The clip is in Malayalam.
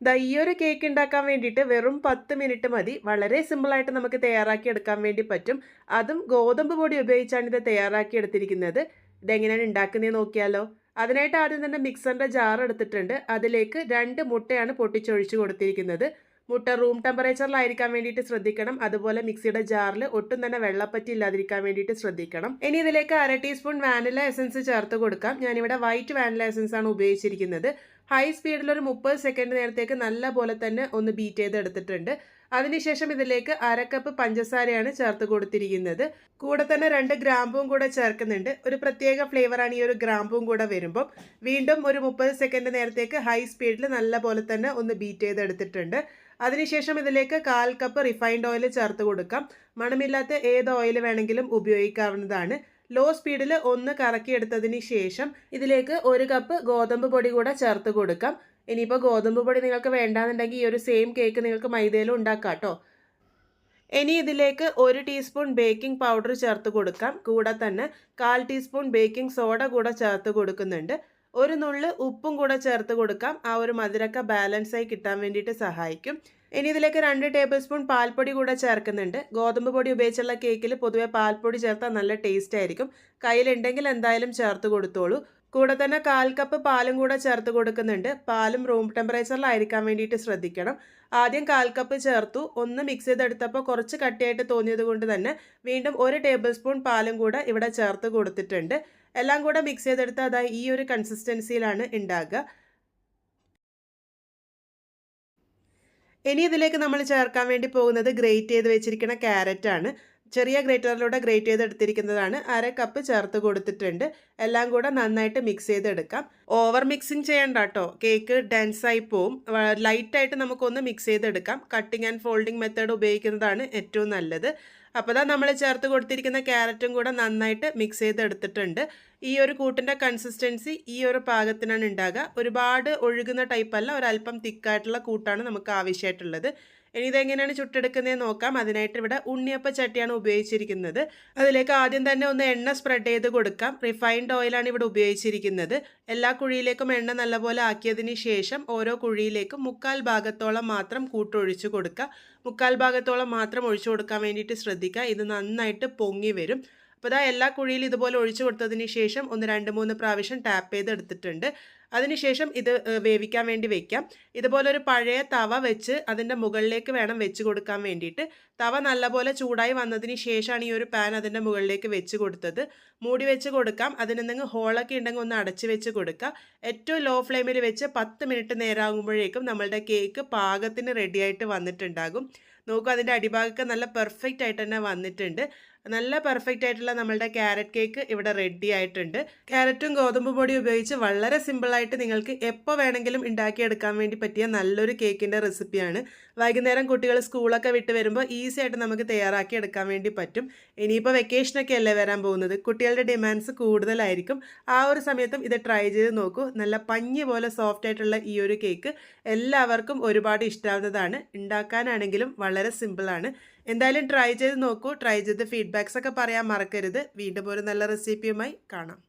ദാ ഈ ഒരു കേക്ക് ഉണ്ടാക്കാൻ വേണ്ടിയിട്ട് വെറും 10 മിനിറ്റ് മതി. വളരെ സിമ്പിളായിട്ട് നമുക്ക് തയ്യാറാക്കി എടുക്കാൻ വേണ്ടി പറ്റും. അതും ഗോതമ്പ് പൊടി ഉപയോഗിച്ചാണ് ഇത് തയ്യാറാക്കി എടുത്തിരിക്കുന്നത്. ഇതെങ്ങനെയാണ് ഉണ്ടാക്കുന്നതെന്ന് നോക്കിയാലോ? അതിനായിട്ട് ആദ്യം തന്നെ മിക്സറിൻ്റെ ജാർ എടുത്തിട്ടുണ്ട്. അതിലേക്ക് 2 മുട്ടയാണ് പൊട്ടിച്ചൊഴിച്ച് കൊടുത്തിരിക്കുന്നത്. മുട്ട റൂം ടെമ്പറേച്ചറിലായിരിക്കാൻ വേണ്ടിയിട്ട് ശ്രദ്ധിക്കണം. അതുപോലെ മിക്സിയുടെ ജാറിൽ ഒട്ടും തന്നെ വെള്ളപ്പറ്റി ഇല്ലാതിരിക്കാൻ വേണ്ടിയിട്ട് ശ്രദ്ധിക്കണം. ഇനി ഇതിലേക്ക് 1/2 ടീസ്പൂൺ വാനില എസൻസ് ചേർത്ത് കൊടുക്കാം. ഞാനിവിടെ വൈറ്റ് വാനില എസൻസ് ആണ് ഉപയോഗിച്ചിരിക്കുന്നത്. ഹൈ സ്പീഡിൽ ഒരു 30 സെക്കൻഡ് നേരത്തേക്ക് നല്ല പോലെ തന്നെ ഒന്ന് ബീറ്റ് ചെയ്തെടുത്തിട്ടുണ്ട്. അതിനുശേഷം ഇതിലേക്ക് 1/2 കപ്പ് പഞ്ചസാരയാണ് ചേർത്ത് കൊടുത്തിരിക്കുന്നത്. കൂടെ തന്നെ 2 ഗ്രാമ്പും കൂടെ ചേർക്കുന്നുണ്ട്. ഒരു പ്രത്യേക ഫ്ലേവറാണ് ഈ ഒരു ഗ്രാമ്പും കൂടെ വരുമ്പം. വീണ്ടും ഒരു 30 സെക്കൻഡ് നേരത്തേക്ക് ഹൈ സ്പീഡിൽ നല്ല പോലെ തന്നെ ഒന്ന് ബീറ്റ് ചെയ്തെടുത്തിട്ടുണ്ട്. അതിനുശേഷം ഇതിലേക്ക് 1/4 കപ്പ് റിഫൈൻഡ് ഓയിൽ ചേർത്ത് കൊടുക്കാം. മണമില്ലാത്ത ഏത് ഓയിൽ വേണമെങ്കിലും ഉപയോഗിക്കാവുന്നതാണ്. ലോ സ്പീഡിൽ ഒന്ന് കറക്കിയെടുത്തതിന് ശേഷം ഇതിലേക്ക് 1 കപ്പ് ഗോതമ്പ് പൊടി കൂടെ ചേർത്ത് കൊടുക്കാം. ഇനിയിപ്പോൾ ഗോതമ്പ് പൊടി നിങ്ങൾക്ക് വേണ്ടാന്നുണ്ടെങ്കിൽ ഈ ഒരു സെയിം കേക്ക് നിങ്ങൾക്ക് മൈദയിലും ഉണ്ടാക്കാം കേട്ടോ. ഇനി ഇതിലേക്ക് 1 ടീസ്പൂൺ ബേക്കിംഗ് പൗഡർ ചേർത്ത് കൊടുക്കാം. കൂടെ തന്നെ 1/4 ടീസ്പൂൺ ബേക്കിംഗ് സോഡ കൂടെ ചേർത്ത് കൊടുക്കുന്നുണ്ട്. ഒരു നുള്ള് ഉപ്പും കൂടെ ചേർത്ത് കൊടുക്കാം. ആ ഒരു മധുരക്ക ബാലൻസായി കിട്ടാൻ വേണ്ടിയിട്ട് സഹായിക്കും. ഇനി ഇതിലേക്ക് 2 ടേബിൾ സ്പൂൺ പാൽപ്പൊടി കൂടെ ചേർക്കുന്നുണ്ട്. ഗോതമ്പ് പൊടി ഉപയോഗിച്ചുള്ള കേക്കിൽ പൊതുവെ പാൽപ്പൊടി ചേർത്താൽ നല്ല ടേസ്റ്റ് ആയിരിക്കും. കയ്യിലുണ്ടെങ്കിൽ എന്തായാലും ചേർത്ത് കൊടുത്തോളൂ. കൂടെ തന്നെ 1/4 കപ്പ് പാലും കൂടെ ചേർത്ത് കൊടുക്കുന്നുണ്ട്. പാലും റൂം ടെമ്പറേച്ചറിലായിരിക്കാൻ വേണ്ടിയിട്ട് ശ്രദ്ധിക്കണം. ആദ്യം 1/4 കപ്പ് ചേർത്തു. ഒന്ന് മിക്സ് ചെയ്തെടുത്തപ്പോൾ കുറച്ച് കട്ടിയായിട്ട് തോന്നിയത് കൊണ്ട് തന്നെ വീണ്ടും 1 ടേബിൾ സ്പൂൺ പാലും കൂടെ ഇവിടെ ചേർത്ത് കൊടുത്തിട്ടുണ്ട്. എല്ലാം കൂടെ മിക്സ് ചെയ്തെടുത്താൽ അതായത് ഈ ഒരു കൺസിസ്റ്റൻസിയിലാണ് ഉണ്ടാകുക. ഇനി ഇതിലേക്ക് നമ്മൾ ചേർക്കാൻ വേണ്ടി പോകുന്നത് ഗ്രേറ്റ് ചെയ്ത് വെച്ചിരിക്കുന്ന ക്യാരറ്റ് ആണ്. ചെറിയ ഗ്രേറ്ററിലൂടെ ഗ്രേറ്റ് ചെയ്തെടുത്തിരിക്കുന്നതാണ്. 1/2 കപ്പ് ചേർത്ത് കൊടുത്തിട്ടുണ്ട്. എല്ലാം കൂടെ നന്നായിട്ട് മിക്സ് ചെയ്തെടുക്കാം. ഓവർ മിക്സിങ് ചെയ്യണ്ട കേട്ടോ, കേക്ക് ഡെൻസായി പോവും. ലൈറ്റായിട്ട് നമുക്കൊന്ന് മിക്സ് ചെയ്തെടുക്കാം. കട്ടിങ് ആൻഡ് ഫോൾഡിങ് മെത്തേഡ് ഉപയോഗിക്കുന്നതാണ് ഏറ്റവും നല്ലത്. അപ്പോൾ ഇതാ നമ്മൾ ചേർത്ത് കൊടുത്തിരിക്കുന്ന ക്യാരറ്റും കൂടെ നന്നായിട്ട് മിക്സ് ചെയ്തെടുത്തിട്ടുണ്ട്. ഈ ഒരു കൂട്ടിൻ്റെ കൺസിസ്റ്റൻസി ഈ ഒരു പാകത്തിനാണ് ഉണ്ടാകുക. ഒരുപാട് ഒഴുകുന്ന ടൈപ്പല്ല, ഒരല്പം തിക്കായിട്ടുള്ള കൂട്ടാണ് നമുക്ക് ആവശ്യമായിട്ടുള്ളത്. ഇനി ഇതെങ്ങനെയാണ് ചുട്ടെടുക്കുന്നതെന്ന് നോക്കാം. അതിനായിട്ട് ഇവിടെ ഉണ്ണിയപ്പ ചട്ടിയാണ് ഉപയോഗിച്ചിരിക്കുന്നത്. അതിലേക്ക് ആദ്യം തന്നെ ഒന്ന് എണ്ണ സ്പ്രെഡ് ചെയ്ത് കൊടുക്കാം. റിഫൈൻഡ് ഓയിലാണ് ഇവിടെ ഉപയോഗിച്ചിരിക്കുന്നത്. എല്ലാ കുഴിയിലേക്കും എണ്ണ നല്ലപോലെ ആക്കിയതിന് ശേഷം ഓരോ കുഴിയിലേക്കും 1/4 ഭാഗത്തോളം മാത്രം കൂട്ടൊഴിച്ച് കൊടുക്കുക. 1/4 ഭാഗത്തോളം മാത്രം ഒഴിച്ചു കൊടുക്കാൻ വേണ്ടിയിട്ട് ശ്രദ്ധിക്കുക. ഇത് നന്നായിട്ട് പൊങ്ങി വരും. അപ്പോൾ ഇതാ എല്ലാ കുഴിയിലും ഇതുപോലെ ഒഴിച്ചു കൊടുത്തതിന് ശേഷം ഒന്ന് 2-3 പ്രാവശ്യം ടാപ്പ് ചെയ്തെടുത്തിട്ടുണ്ട്. അതിനുശേഷം ഇത് വേവിക്കാൻ വേണ്ടി വെക്കാം. ഇതുപോലെ ഒരു പഴയ തവ വെച്ച് അതിൻ്റെ മുകളിലേക്ക് വേണം വെച്ച് കൊടുക്കാൻ വേണ്ടിയിട്ട്. തവ നല്ലപോലെ ചൂടായി വന്നതിന് ശേഷമാണ് ഈ ഒരു പാൻ അതിൻ്റെ മുകളിലേക്ക് വെച്ച് കൊടുത്തത്. മൂടി വെച്ച് കൊടുക്കാം. അതിനെന്തെങ്കിലും ഹോളൊക്കെ ഉണ്ടെങ്കിൽ ഒന്ന് അടച്ച് വെച്ച് കൊടുക്കുക. ഏറ്റവും ലോ ഫ്ലെയിമിൽ വെച്ച് 10 മിനിറ്റ് നേരമാകുമ്പോഴേക്കും നമ്മളുടെ കേക്ക് പാകത്തിന് റെഡിയായിട്ട് വന്നിട്ടുണ്ടാകും. നോക്കൂ, അതിൻ്റെ അടിഭാഗമൊക്കെ നല്ല പെർഫെക്റ്റ് ആയിട്ട് തന്നെ വന്നിട്ടുണ്ട്. നല്ല പെർഫെക്റ്റ് ആയിട്ടുള്ള നമ്മളുടെ ക്യാരറ്റ് കേക്ക് ഇവിടെ റെഡി ആയിട്ടുണ്ട്. ക്യാരറ്റും ഗോതമ്പ് പൊടിയും ഉപയോഗിച്ച് വളരെ സിമ്പിളായിട്ട് നിങ്ങൾക്ക് എപ്പോൾ വേണമെങ്കിലും ഉണ്ടാക്കിയെടുക്കാൻ വേണ്ടി പറ്റിയ നല്ലൊരു കേക്കിൻ്റെ റെസിപ്പിയാണ്. വൈകുന്നേരം കുട്ടികൾ സ്കൂളൊക്കെ വിട്ട് വരുമ്പോൾ ഈസി ആയിട്ട് നമുക്ക് തയ്യാറാക്കി എടുക്കാൻ വേണ്ടി പറ്റും. ഇനിയിപ്പോൾ വെക്കേഷനൊക്കെ അല്ലേ വരാൻ പോകുന്നത്, കുട്ടികളുടെ ഡിമാൻഡ്സ് കൂടുതലായിരിക്കും. ആ ഒരു സമയത്തും ഇത് ട്രൈ ചെയ്ത് നോക്കൂ. നല്ല പഞ്ഞി പോലെ സോഫ്റ്റ് ആയിട്ടുള്ള ഈ ഒരു കേക്ക് എല്ലാവർക്കും ഒരുപാട് ഇഷ്ടാവുന്നതാണ്. ഉണ്ടാക്കാനാണെങ്കിലും വളരെ സിമ്പിളാണ്. എന്തായാലും ട്രൈ ചെയ്ത് നോക്കൂ. ട്രൈ ചെയ്ത് ഫീഡ്ബാക്സ് ഒക്കെ പറയാൻ മറക്കരുത്. വീണ്ടും ഒരു നല്ല റെസിപ്പിയുമായി കാണാം.